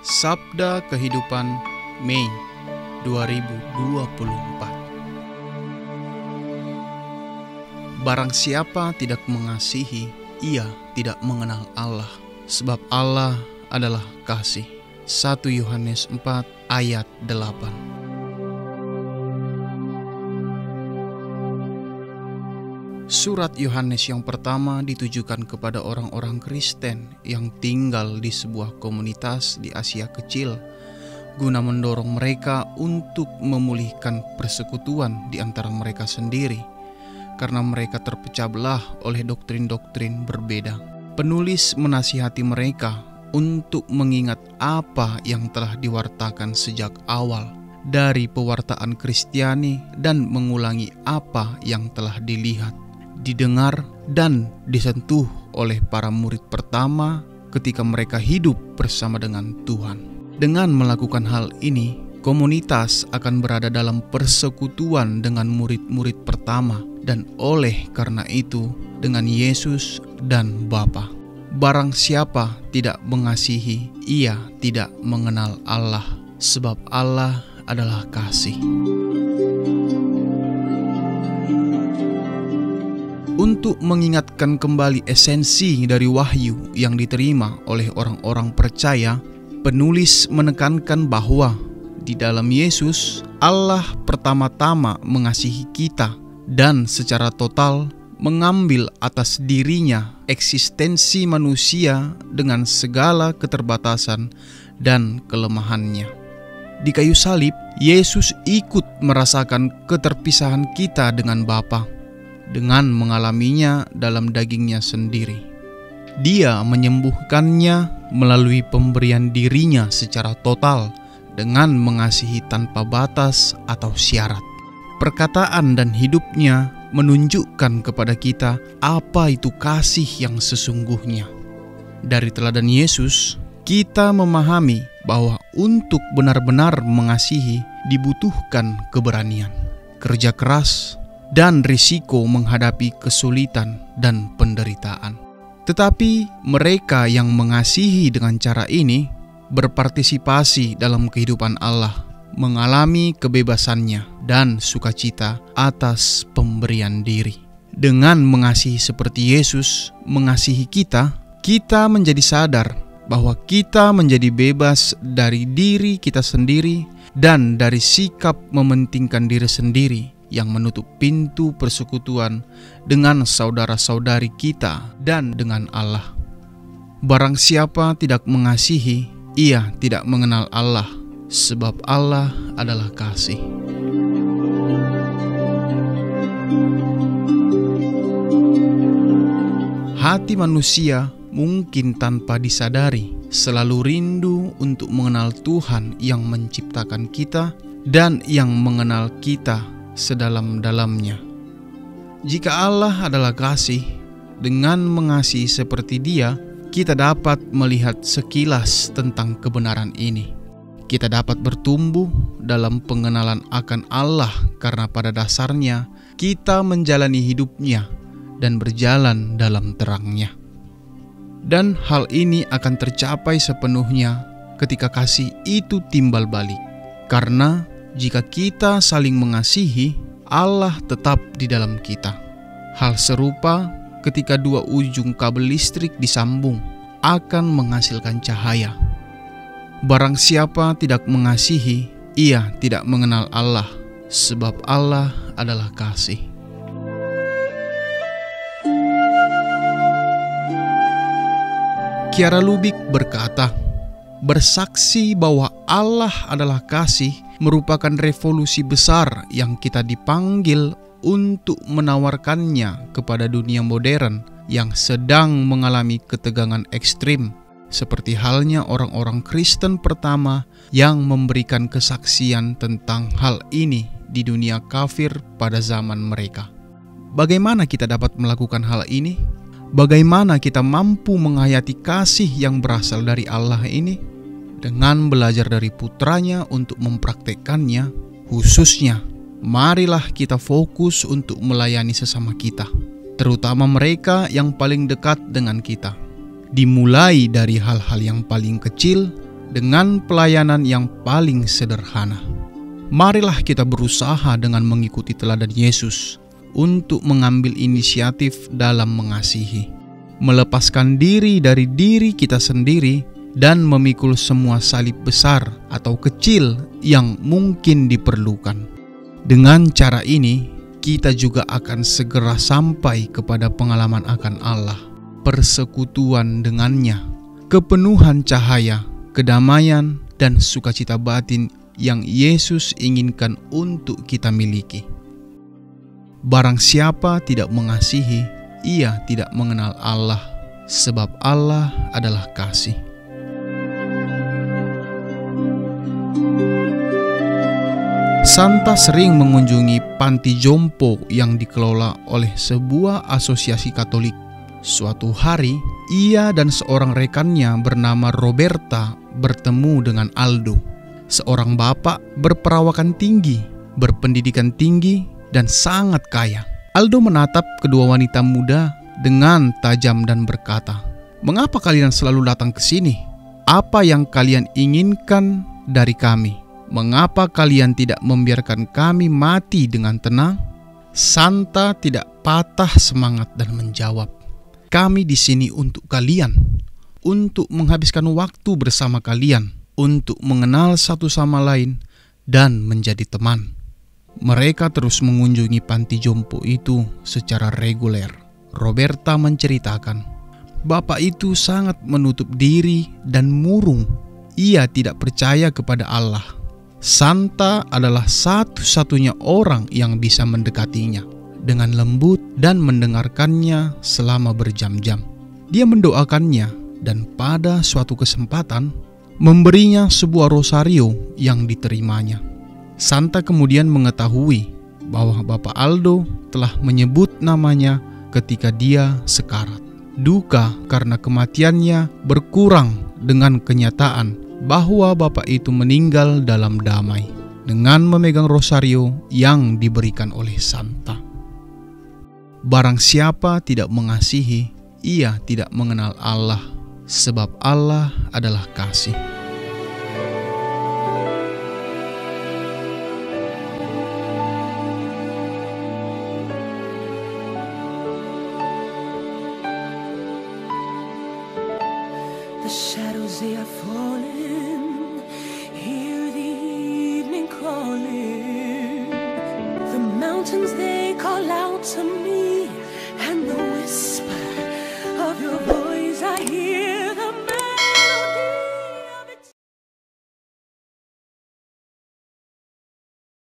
Sabda Kehidupan Mei 2024. Barang siapa tidak mengasihi, ia tidak mengenal Allah, sebab Allah adalah kasih. 1 Yohanes 4 ayat 8. Surat Yohanes yang pertama ditujukan kepada orang-orang Kristen yang tinggal di sebuah komunitas di Asia Kecil, guna mendorong mereka untuk memulihkan persekutuan di antara mereka sendiri, karena mereka terpecah belah oleh doktrin-doktrin berbeda. Penulis menasihati mereka untuk mengingat apa yang telah diwartakan sejak awal dari pewartaan Kristiani dan mengulangi apa yang telah dilihat, didengar, dan disentuh oleh para murid pertama ketika mereka hidup bersama dengan Tuhan. Dengan melakukan hal ini, komunitas akan berada dalam persekutuan dengan murid-murid pertama, dan oleh karena itu dengan Yesus dan Bapa. Barang siapa tidak mengasihi, ia tidak mengenal Allah, sebab Allah adalah kasih. Untuk mengingatkan kembali esensi dari wahyu yang diterima oleh orang-orang percaya, penulis menekankan bahwa di dalam Yesus, Allah pertama-tama mengasihi kita dan secara total mengambil atas dirinya eksistensi manusia dengan segala keterbatasan dan kelemahannya. Di kayu salib, Yesus ikut merasakan keterpisahan kita dengan Bapa dengan mengalaminya dalam dagingnya sendiri. Dia menyembuhkannya melalui pemberian dirinya secara total dengan mengasihi tanpa batas atau syarat. Perkataan dan hidupnya menunjukkan kepada kita apa itu kasih yang sesungguhnya. Dari teladan Yesus, kita memahami bahwa untuk benar-benar mengasihi dibutuhkan keberanian, kerja keras, dan risiko menghadapi kesulitan dan penderitaan. Tetapi mereka yang mengasihi dengan cara ini berpartisipasi dalam kehidupan Allah, mengalami kebebasannya dan sukacita atas pemberian diri. Dengan mengasihi seperti Yesus mengasihi kita, kita menjadi sadar bahwa kita menjadi bebas dari diri kita sendiri dan dari sikap mementingkan diri sendiri yang menutup pintu persekutuan dengan saudara-saudari kita dan dengan Allah. Barang siapa tidak mengasihi, ia tidak mengenal Allah, sebab Allah adalah kasih. Hati manusia mungkin tanpa disadari selalu rindu untuk mengenal Tuhan yang menciptakan kita dan yang mengenal kita sedalam-dalamnya. Jika Allah adalah kasih, dengan mengasihi seperti Dia, kita dapat melihat sekilas tentang kebenaran ini. Kita dapat bertumbuh dalam pengenalan akan Allah karena pada dasarnya kita menjalani hidupnya dan berjalan dalam terangnya. Dan hal ini akan tercapai sepenuhnya ketika kasih itu timbal balik. Karena jika kita saling mengasihi, Allah tetap di dalam kita. Hal serupa ketika dua ujung kabel listrik disambung akan menghasilkan cahaya. Barang siapa tidak mengasihi, ia tidak mengenal Allah, sebab Allah adalah kasih. Kiara Lubik berkata, bersaksi bahwa Allah adalah kasih merupakan revolusi besar yang kita dipanggil untuk menawarkannya kepada dunia modern yang sedang mengalami ketegangan ekstrim, seperti halnya orang-orang Kristen pertama yang memberikan kesaksian tentang hal ini di dunia kafir pada zaman mereka. Bagaimana kita dapat melakukan hal ini? Bagaimana kita mampu menghayati kasih yang berasal dari Allah ini? Dengan belajar dari putranya untuk mempraktekkannya. Khususnya, marilah kita fokus untuk melayani sesama kita, terutama mereka yang paling dekat dengan kita. Dimulai dari hal-hal yang paling kecil dengan pelayanan yang paling sederhana. Marilah kita berusaha dengan mengikuti teladan Yesus untuk mengambil inisiatif dalam mengasihi, melepaskan diri dari diri kita sendiri, dan memikul semua salib besar atau kecil yang mungkin diperlukan. Dengan cara ini, kita juga akan segera sampai kepada pengalaman akan Allah, persekutuan dengannya, kepenuhan cahaya, kedamaian, dan sukacita batin yang Yesus inginkan untuk kita miliki. Barang siapa tidak mengasihi, ia tidak mengenal Allah, sebab Allah adalah kasih. Santa sering mengunjungi panti jompo yang dikelola oleh sebuah asosiasi Katolik. Suatu hari, ia dan seorang rekannya bernama Roberta bertemu dengan Aldo, seorang bapak berperawakan tinggi, berpendidikan tinggi, dan sangat kaya. Aldo menatap kedua wanita muda dengan tajam dan berkata, "Mengapa kalian selalu datang ke sini? Apa yang kalian inginkan dari kami? Mengapa kalian tidak membiarkan kami mati dengan tenang?" Santa tidak patah semangat dan menjawab, "Kami di sini untuk kalian, untuk menghabiskan waktu bersama kalian, untuk mengenal satu sama lain dan menjadi teman." Mereka terus mengunjungi panti jompo itu secara reguler. Roberta menceritakan, bapak itu sangat menutup diri dan murung. Ia tidak percaya kepada Allah. Santa adalah satu-satunya orang yang bisa mendekatinya dengan lembut dan mendengarkannya selama berjam-jam. Dia mendoakannya dan pada suatu kesempatan memberinya sebuah rosario yang diterimanya. Santa kemudian mengetahui bahwa Bapak Aldo telah menyebut namanya ketika dia sekarat. Duka karena kematiannya berkurang dengan kenyataan bahwa Bapak itu meninggal dalam damai dengan memegang rosario yang diberikan oleh Santa. Barang siapa tidak mengasihi, ia tidak mengenal Allah, sebab Allah adalah kasih. The shadows they are falling, hear the evening calling.